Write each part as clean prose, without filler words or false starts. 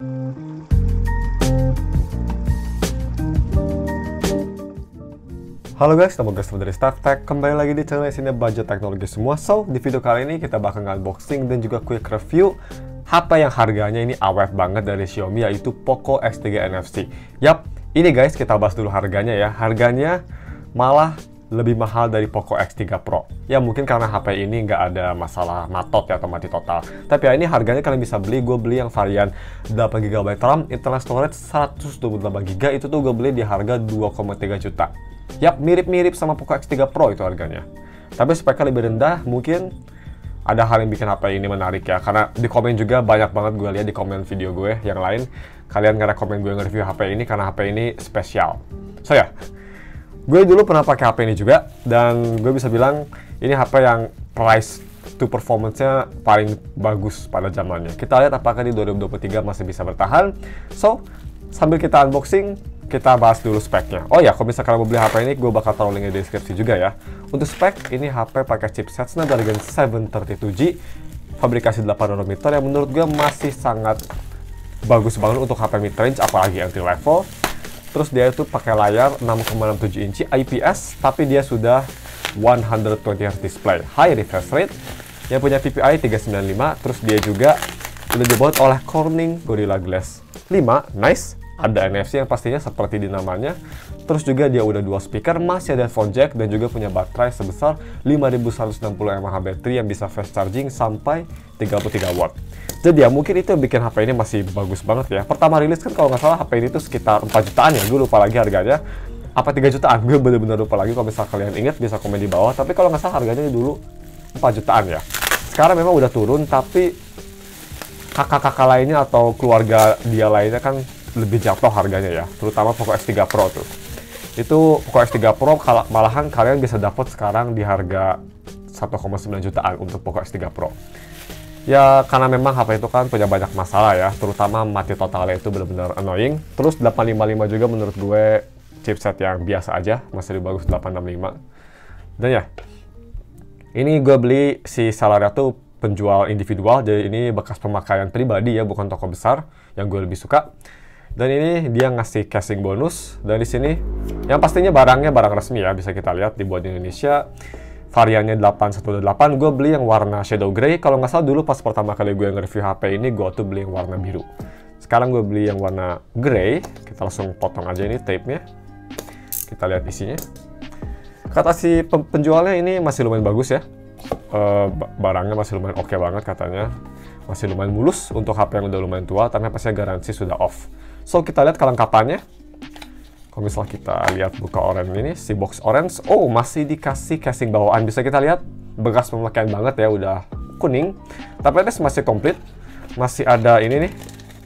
Halo guys, nama gue Steve dari StarTech. Kembali lagi di channel isinya budget teknologi semua. So, di video kali ini kita bakal unboxing dan juga quick review HP yang harganya ini awet banget dari Xiaomi, yaitu Poco X3 NFC. Yap, ini guys kita bahas dulu harganya ya. Harganya malah lebih mahal dari Poco X3 Pro. Ya mungkin karena HP ini nggak ada masalah matot ya atau mati total. Tapi ya ini harganya kalian bisa beli. Gue beli yang varian 8GB RAM, internal storage 128GB. Itu tuh gue beli di harga 2,3 juta. Yap, mirip-mirip sama Poco X3 Pro itu harganya. Tapi speknya lebih rendah, mungkin ada hal yang bikin HP ini menarik ya. Karena di komen juga banyak banget gue lihat di komen video gue yang lain. Kalian nge-rekomen gue nge-review HP ini karena HP ini spesial. So ya, gue dulu pernah pakai HP ini juga. Dan gue bisa bilang ini HP yang price to performance-nya paling bagus pada zamannya. Kita lihat apakah di 2023 masih bisa bertahan. So, sambil kita unboxing, kita bahas dulu speknya. Oh ya, kalau misalkan mau beli HP ini, gue bakal taruh link di deskripsi juga ya. Untuk spek, ini HP pakai chipset Snapdragon 732G, fabrikasi 8 nanometer yang menurut gue masih sangat bagus banget untuk HP mid-range, apalagi entry level. Terus dia itu pakai layar 6,67 inci IPS, tapi dia sudah 120Hz display, high refresh rate, yang punya PPI 395, terus dia juga udah dibuat oleh Corning Gorilla Glass 5, nice. Ada NFC yang pastinya seperti di namanya. Terus juga dia udah dua speaker, masih ada phone jack, dan juga punya baterai sebesar 5160 mAh baterai yang bisa fast charging sampai 33 watt. Jadi ya mungkin itu yang bikin HP ini masih bagus banget ya. Pertama rilis kan kalau nggak salah HP ini tuh sekitar 4 jutaan ya. Gue lupa lagi harganya. Apa 3 jutaan? Gue bener-bener lupa lagi. Kalau misal kalian ingat bisa komen di bawah. Tapi kalau nggak salah harganya dulu 4 jutaan ya. Sekarang memang udah turun, tapi kakak-kakak lainnya atau keluarga dia lainnya kan lebih jatuh harganya ya, terutama Poco X3 Pro tuh. Itu Poco X3 Pro malahan kalian bisa dapat sekarang di harga 1,9 jutaan untuk Poco X3 Pro. Ya karena memang HP itu kan punya banyak masalah ya, terutama mati totalnya itu benar-benar annoying. Terus 855 juga menurut gue chipset yang biasa aja, masih lebih bagus 865. Dan ya, ini gue beli si sellernya tuh penjual individual, jadi ini bekas pemakaian pribadi ya, bukan toko besar yang gue lebih suka. Dan ini dia ngasih casing bonus. Dan di sini yang pastinya barangnya barang resmi ya, bisa kita lihat dibuat di Indonesia. Variannya 818. Gue beli yang warna shadow grey. Kalau nggak salah dulu pas pertama kali gue nge-review HP ini, gue tuh beli yang warna biru. Sekarang gue beli yang warna grey. Kita langsung potong aja ini tape-nya. Kita lihat isinya. Kata si penjualnya ini masih lumayan bagus ya. Barangnya masih lumayan oke banget katanya. Masih lumayan mulus untuk HP yang udah lumayan tua, tapi pastinya garansi sudah off. So, kita lihat kelengkapannya. Kalau misal kita lihat buka orange ini, si box orange, oh masih dikasih casing bawaan. Bisa kita lihat, bekas pemakaian banget ya, udah kuning. Tapi ini masih komplit. Masih ada ini nih,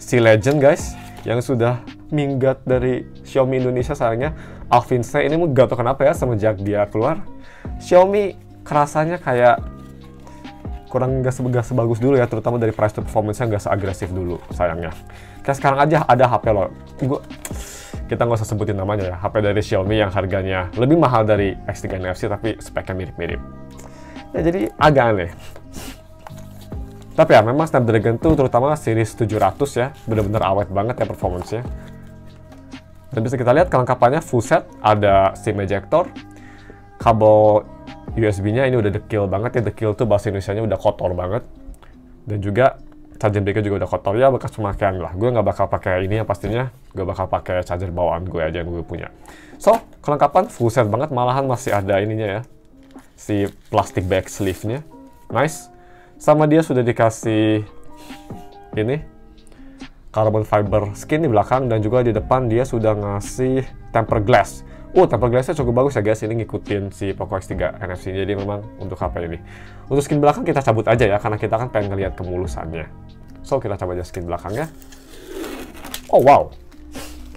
si Legend guys, yang sudah minggat dari Xiaomi Indonesia sayangnya. Alvin C ini gak tau kenapa ya, semenjak dia keluar. Xiaomi kerasanya kayak kurang nggak sebagus dulu ya, terutama dari price to performance-nya nggak seagresif dulu sayangnya. Kayak sekarang aja ada HP loh, kita nggak usah sebutin namanya ya, HP dari Xiaomi yang harganya lebih mahal dari X3 NFC tapi speknya mirip-mirip. Ya jadi agak aneh. Tapi ya memang Snapdragon tuh terutama series 700 ya, bener-bener awet banget ya performance-nya. Dan bisa kita lihat kelengkapannya full set, ada SIM ejector, kabel USB-nya ini udah dekil banget ya, dekil tuh bahasa Indonesianya udah kotor banget. Dan juga charger brick-nya juga udah kotor ya, bekas pemakaian lah. Gue nggak bakal pakai ini ya pastinya, gue bakal pakai charger bawaan gue aja yang gue punya. So, kelengkapan full set banget, malahan masih ada ininya ya, si plastic bag sleeve-nya, nice. Sama dia sudah dikasih ini, carbon fiber skin di belakang, dan juga di depan dia sudah ngasih tempered glass. Tempered glass-nya cukup bagus ya guys, ini ngikutin si Poco X3 NFC, jadi memang untuk HP ini. Untuk skin belakang kita cabut aja ya, karena kita kan pengen ngeliat kemulusannya. So, kita coba aja skin belakangnya. Oh wow.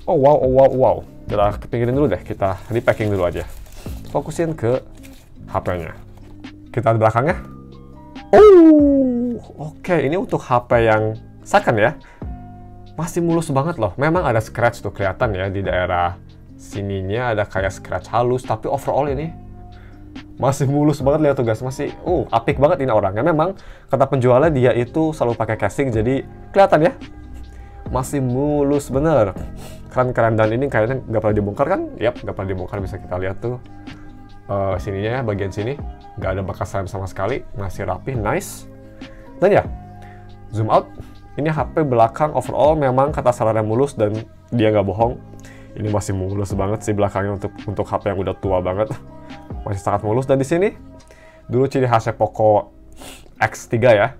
Oh wow. Kita pinggirin dulu deh, kita repacking dulu aja. Fokusin ke HP-nya. Kita di belakangnya. Oke, ini untuk HP yang second ya. Masih mulus banget loh, memang ada scratch tuh kelihatan ya di daerah sininya ada kayak scratch halus, tapi overall ini masih mulus banget, lihat tuh guys, masih apik banget ini orangnya. Memang kata penjualnya dia itu selalu pakai casing, jadi kelihatan ya masih mulus bener. Keren-keren, dan ini kayaknya nggak pernah dibongkar kan? Yap, nggak pernah dibongkar, bisa kita lihat tuh sininya ya, bagian sini nggak ada bekas lem sama sekali, masih rapi, nice. Dan ya, zoom out, ini HP belakang overall memang kata sarannya mulus, dan dia nggak bohong, ini masih mulus banget sih belakangnya untuk HP yang udah tua banget, masih sangat mulus. Dan di sini dulu ciri khasnya Poco X3 ya,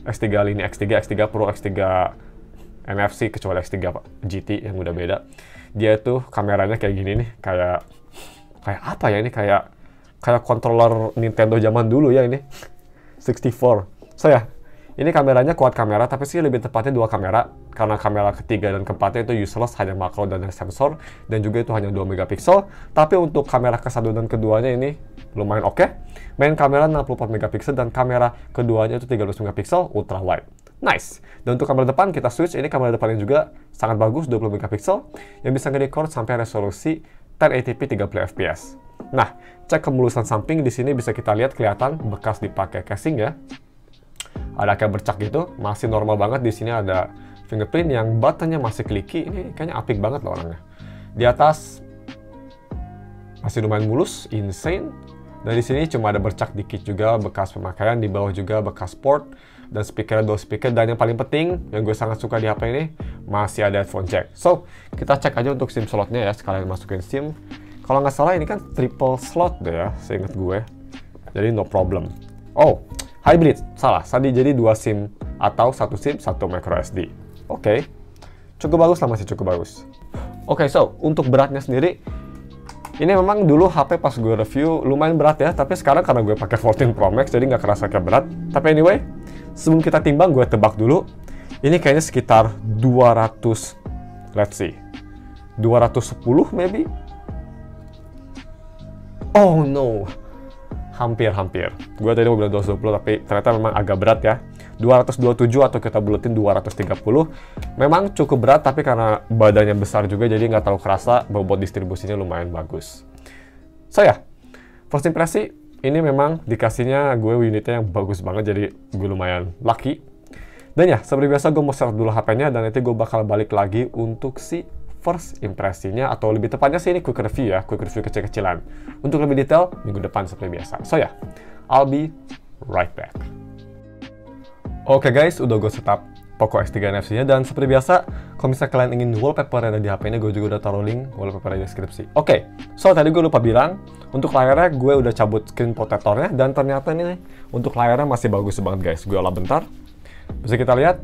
X3 lini X3, X3 Pro, X3 NFC, kecuali X3 GT yang udah beda. Dia tuh kameranya kayak gini nih, kayak apa ya ini, kayak controller Nintendo zaman dulu ya ini, 64. So ya, ini kameranya kuat kamera, tapi sih lebih tepatnya dua kamera, karena kamera ketiga dan keempatnya itu useless, hanya makro dan sensor, dan juga itu hanya 2 megapiksel. Tapi untuk kamera ke-1 dan keduanya ini lumayan oke. Main kamera 64 megapiksel dan kamera keduanya itu 13 megapiksel ultra wide. Nice. Dan untuk kamera depan kita switch, ini kamera depannya juga sangat bagus, 20 megapiksel, yang bisa nge-record sampai resolusi 1080p 30 fps. Nah, cek kemulusan samping, di sini bisa kita lihat kelihatan bekas dipakai casing ya. Ada kayak bercak gitu, masih normal banget. Di sini ada fingerprint yang buttonnya masih clicky, ini kayaknya apik banget loh orangnya. Di atas masih lumayan mulus, insane. Dan di sini cuma ada bercak dikit juga, bekas pemakaian. Di bawah juga bekas port, dan speaker, 2 speaker. Dan yang paling penting, yang gue sangat suka di HP ini, masih ada headphone jack. So, kita cek aja untuk SIM slotnya ya, sekalian masukin SIM. Kalau nggak salah ini kan triple slot deh ya, seingat gue. Jadi no problem. Oh, hybrid, salah. Tadi jadi 2 SIM, atau 1 SIM, 1 micro SD. Oke, cukup bagus lah, masih cukup bagus. Oke, so, untuk beratnya sendiri, ini memang dulu HP pas gue review lumayan berat ya, tapi sekarang karena gue pakai 14 Pro Max, jadi nggak kerasa kayak berat. Tapi anyway, sebelum kita timbang, gue tebak dulu. Ini kayaknya sekitar 200, let's see, 210 maybe? Oh no, hampir. Gue tadi mau bilang 220, tapi ternyata memang agak berat ya. 227 atau kita buletin 230. Memang cukup berat, tapi karena badannya besar juga, jadi nggak terlalu kerasa, bobot distribusinya lumayan bagus. So ya, first impresi, ini memang dikasihnya gue unitnya yang bagus banget, jadi gue lumayan lucky. Dan ya, seperti biasa gue mau share dulu HP-nya, dan nanti gue bakal balik lagi untuk si first impresinya, atau lebih tepatnya sih ini quick review ya, quick review kecil-kecilan. Untuk lebih detail, minggu depan seperti biasa. So ya, I'll be right back. Oke guys, udah gue setup Poco X3 NFC-nya, dan seperti biasa, kalau misalnya kalian ingin wallpaper yang ada di HP ini, gue juga udah taruh link wallpaper di deskripsi. Oke, so tadi gue lupa bilang, untuk layarnya gue udah cabut screen protectornya, dan ternyata ini untuk layarnya masih bagus banget guys. Gue olah bentar, bisa kita lihat,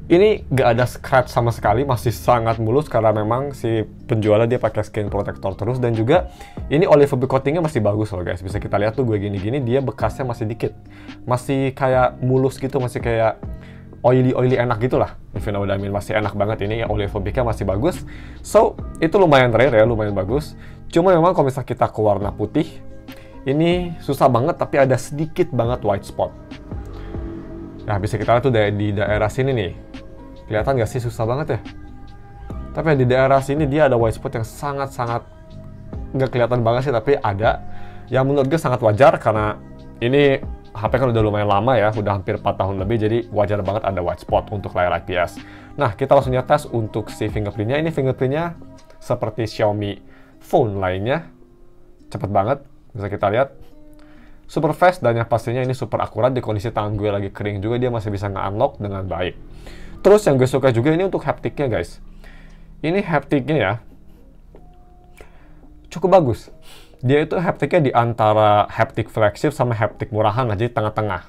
ini gak ada scratch sama sekali, masih sangat mulus karena memang si penjualnya dia pakai screen protector terus, dan juga ini olive coatingnya masih bagus loh guys. Bisa kita lihat tuh gue gini-gini, dia bekasnya masih dikit, masih kayak mulus gitu, masih kayak oily enak gitu lah. If you know what I mean, masih enak banget ini, oleophobic-nya masih bagus. So, itu lumayan rare ya, lumayan bagus. Cuma memang kalau misalnya kita ke warna putih, ini susah banget, tapi ada sedikit banget white spot. Nah, bisa kita lihat tuh di daerah sini nih. Kelihatan nggak sih, susah banget ya? Tapi di daerah sini dia ada white spot yang sangat-sangat nggak kelihatan banget sih, tapi ada. Yang menurut gue sangat wajar, karena ini HP kan udah lumayan lama ya, udah hampir 4 tahun lebih, jadi wajar banget ada white spot untuk layar IPS. Nah, kita langsung tes untuk si fingerprintnya. Ini fingerprintnya seperti Xiaomi phone lainnya, cepet banget, bisa kita lihat. Super fast, dan yang pastinya ini super akurat. Di kondisi tangan gue lagi kering juga, dia masih bisa nge-unlock dengan baik. Terus yang gue suka juga ini untuk haptiknya guys. Ini haptiknya ya, cukup bagus. Dia itu haptiknya di antara haptik flagship sama haptik murahan aja, di tengah-tengah.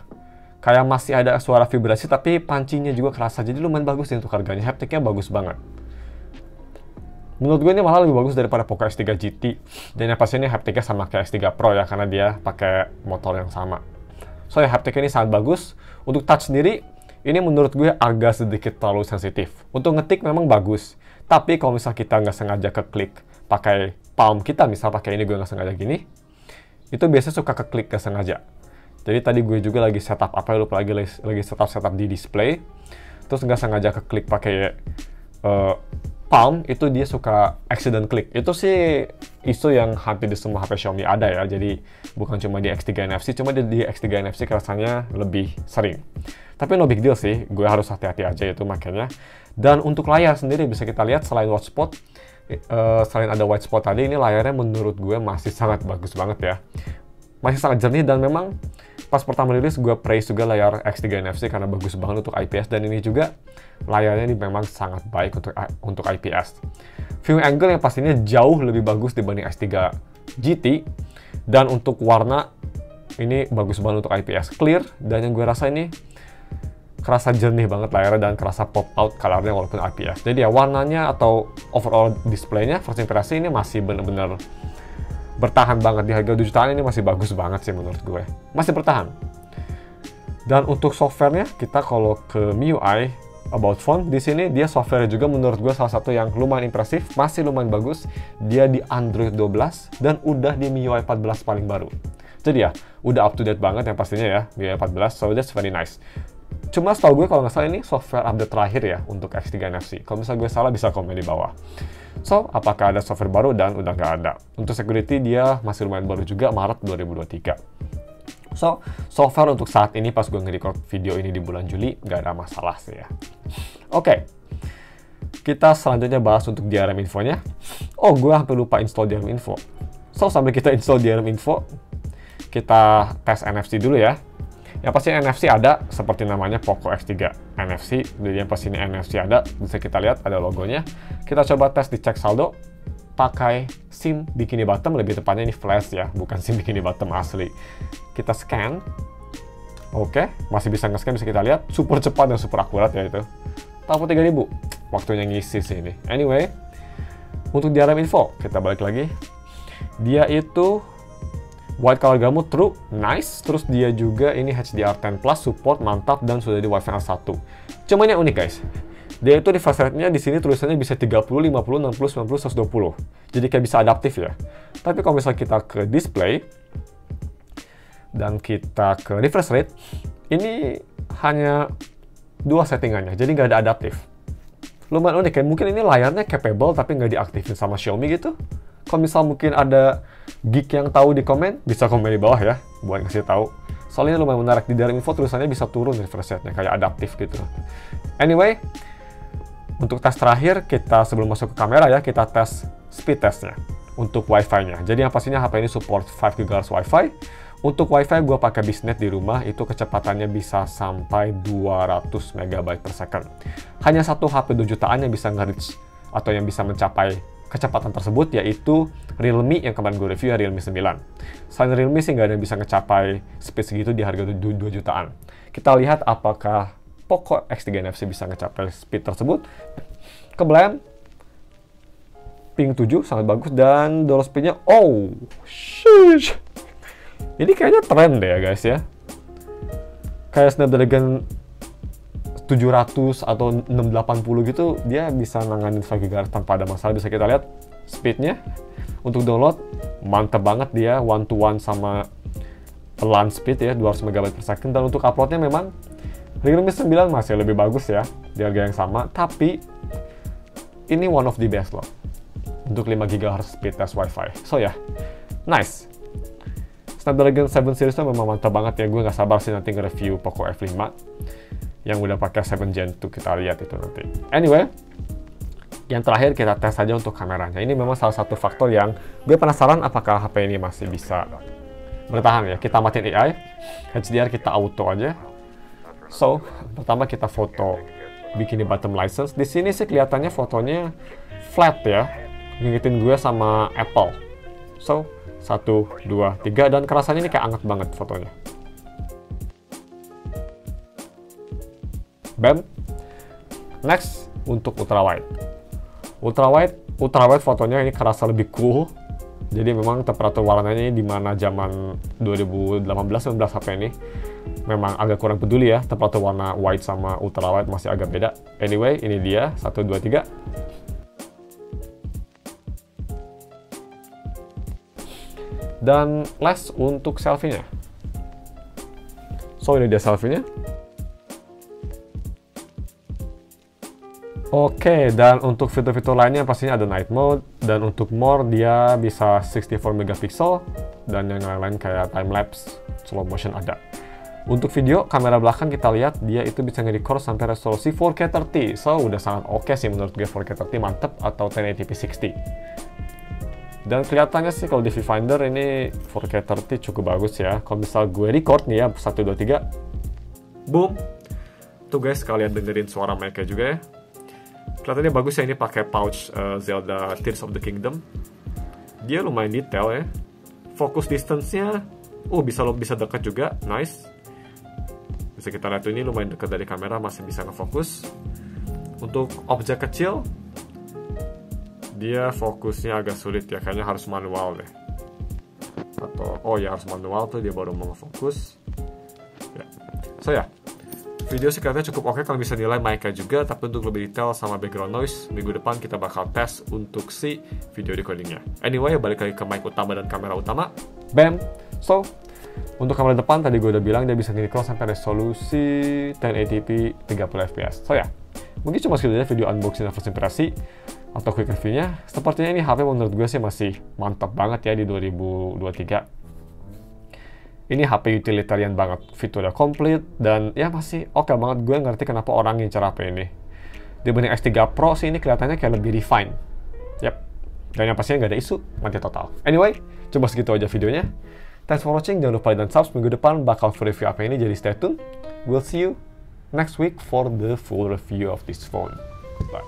Kayak masih ada suara vibrasi, tapi pancinya juga kerasa. Jadi lumayan bagus nih untuk harganya, haptiknya bagus banget. Menurut gue ini malah lebih bagus daripada Poco X3 GT. Dan yang pasti ini haptiknya sama kayak X3 Pro ya, karena dia pakai motor yang sama. So ya, haptiknya ini sangat bagus. Untuk touch sendiri, ini menurut gue agak sedikit terlalu sensitif. Untuk ngetik memang bagus. Tapi kalau misal kita nggak sengaja keklik pakai palm kita, misal pakai ini gue nggak sengaja gini, itu biasanya suka keklik nggak sengaja. Jadi tadi gue juga lagi setup apa ya, lupa lagi setup di display. Terus nggak sengaja keklik pakai palm, itu dia suka accident click. Itu sih isu yang hampir di semua HP Xiaomi ada ya, jadi bukan cuma di X3 NFC, cuma di X3 NFC rasanya lebih sering. Tapi no big deal sih, gue harus hati-hati aja itu makanya. Dan untuk layar sendiri bisa kita lihat selain watch spot, selain ada white spot tadi, ini layarnya menurut gue masih sangat bagus banget ya. Masih sangat jernih dan memang pas pertama rilis gue praise juga layar X3 NFC karena bagus banget untuk IPS, dan ini juga layarnya ini memang sangat baik untuk IPS. View angle yang pastinya jauh lebih bagus dibanding X3 GT, dan untuk warna ini bagus banget untuk IPS, clear, dan yang gue rasa ini kerasa jernih banget layarnya dan kerasa pop out colornya walaupun IPS. Jadi ya warnanya atau overall displaynya first impression ini masih bener-bener bertahan banget. Di harga 2 jutaan ini masih bagus banget sih menurut gue. Masih bertahan. Dan untuk softwarenya, kita kalau ke MIUI About Phone, di sini dia softwarenya juga menurut gue salah satu yang lumayan impresif, masih lumayan bagus. Dia di Android 12 dan udah di MIUI 14 paling baru. Jadi ya, udah up to date banget yang pastinya ya, MIUI 14, so that's very nice. Cuma setahu gue kalau nggak salah ini software update terakhir ya untuk X3 NFC. Kalau misalnya gue salah bisa komen di bawah. So, apakah ada software baru? Dan udah nggak ada. Untuk security dia masih lumayan baru juga, Maret 2023. So far untuk saat ini pas gue nge-record video ini di bulan Juli, nggak ada masalah sih ya. Oke. Kita selanjutnya bahas untuk DRM infonya. Oh, gue hampir lupa install DRM info. So, sambil kita install DRM info, kita tes NFC dulu ya. Yang pasti NFC ada, seperti namanya Poco X3 NFC. Jadi yang pasti ini NFC ada, bisa kita lihat ada logonya. Kita coba tes di cek saldo, pakai SIM Bikini Bottom, lebih tepatnya ini flash ya, bukan SIM Bikini Bottom asli. Kita scan, oke, masih bisa nge-scan, bisa kita lihat, super cepat dan super akurat ya itu. Tahu 3000, waktunya ngisi sih ini. Anyway, untuk DRM info, kita balik lagi. Dia itu white color gamut, true, nice. Terus dia juga ini HDR10 Plus support, mantap, dan sudah di Wi-Fi 1. Cuma ini unik guys. Dia itu refresh rate-nya di sini tulisannya bisa 30, 50, 60, 90, 120. Jadi kayak bisa adaptif ya. Tapi kalau misalnya kita ke display dan kita ke refresh rate, ini hanya 2 settingannya. Jadi nggak ada adaptif. Lumayan unik ya. Mungkin ini layarnya capable tapi nggak diaktifin sama Xiaomi gitu. Kalau misal mungkin ada geek yang tahu di komen, bisa komen di bawah ya, buat ngasih tahu. Soalnya lumayan menarik, di DRM info tulisannya bisa turun refresh rate-nya, kayak adaptif gitu. Anyway, untuk tes terakhir, kita sebelum masuk ke kamera ya, kita tes speed testnya untuk Wi-Fi-nya. Jadi yang pastinya HP ini support 5 GHz Wi-Fi. Untuk Wi-Fi gue pakai Bisnet di rumah, itu kecepatannya bisa sampai 200 MB per second. Hanya satu HP 2 jutaan yang bisa nge-reach atau yang bisa mencapai kecepatan tersebut, yaitu Realme yang kemarin gue review ya, Realme 9. Selain Realme sih nggak ada yang bisa ngecapai speed segitu di harga 2 jutaan. Kita lihat apakah Poco X3 NFC bisa ngecapai speed tersebut. Kebetulan ping 7 sangat bagus, dan download speednya, oh, sheesh. Ini kayaknya tren deh ya guys ya. Kayak Snapdragon 700 atau 680 gitu, dia bisa nanganin 5 GHz tanpa ada masalah. Bisa kita lihat speednya. Untuk download, mantep banget dia, one to one sama LAN speed ya, 200 MB per second. Dan untuk uploadnya memang Realme 9 masih lebih bagus ya, di harga yang sama. Tapi ini one of the best loh untuk 5 GHz speed test Wi-Fi. So ya, nice. Snapdragon 7 series itu memang mantap banget ya. Gue nggak sabar sih nanti nge-review Poco F5 yang udah pakai 7 Gen 2, kita lihat itu nanti. Anyway, yang terakhir kita tes saja untuk kameranya. Ini memang salah satu faktor yang gue penasaran apakah HP ini masih bisa bertahan ya. Kita matiin AI, HDR kita auto aja. So, pertama kita foto Bikini Bottom license. Di sini sih kelihatannya fotonya flat ya, ngingetin gue sama Apple. So, 1, 2, 3, dan kerasanya ini kayak anget banget fotonya. Bam. Next, untuk ultrawide. Ultrawide fotonya ini kerasa lebih cool. Jadi memang temperatur warnanya di mana zaman 2018-19 HP ini memang agak kurang peduli ya, temperatur warna wide sama ultrawide masih agak beda. Anyway, ini dia 1, 2, 3. Dan last untuk selfie-nya. So ini dia selfie-nya. Oke, dan untuk fitur-fitur lainnya pastinya ada night mode, dan untuk more dia bisa 64 megapiksel, dan yang lain-lain kayak time lapse, slow motion ada. Untuk video, kamera belakang kita lihat dia itu bisa nge-record sampai resolusi 4K 30, so udah sangat oke sih menurut gue. 4K 30 mantep, atau 1080p 60. Dan kelihatannya sih kalau di viewfinder ini 4K 30 cukup bagus ya. Kalau misal gue record nih ya, 1, 2, 3, boom. Tuh guys, kalian dengerin suara mic-nya juga ya. Kelihatannya bagus ya, ini pakai pouch Zelda Tears of the Kingdom. Dia lumayan detail ya. Focus distance-nya, bisa dekat juga, nice. Bisa kita lihat ini lumayan dekat dari kamera, masih bisa ngefokus. Untuk objek kecil, dia fokusnya agak sulit ya, kayaknya harus manual deh. Atau, oh ya harus manual tuh dia baru mau ngefokus. Ya. So ya, video sih kelihatannya cukup oke kalau bisa nilai mic-nya juga, tapi untuk lebih detail sama background noise, minggu depan kita bakal tes untuk si video recordingnya. Anyway, balik lagi ke mic utama dan kamera utama. Bam! So, untuk kamera depan tadi gue udah bilang dia bisa nge-record sampai resolusi 1080p 30 fps. So ya, mungkin cuma segitu aja video unboxing dan first impresi atau quick review-nya. Sepertinya ini HP menurut gue sih masih mantap banget ya di 2023. Ini HP utilitarian banget, fiturnya komplit, dan ya masih oke banget. Gue ngerti kenapa orang ngincer HP ini. Dibanding X3 Pro sih ini kelihatannya kayak lebih refine. Yap, dan yang pastinya nggak ada isu, mati total. Anyway, coba segitu aja videonya. Thanks for watching, jangan lupa dan subscribe. Minggu depan bakal full review HP ini, jadi stay tune. We'll see you next week for the full review of this phone. Bye.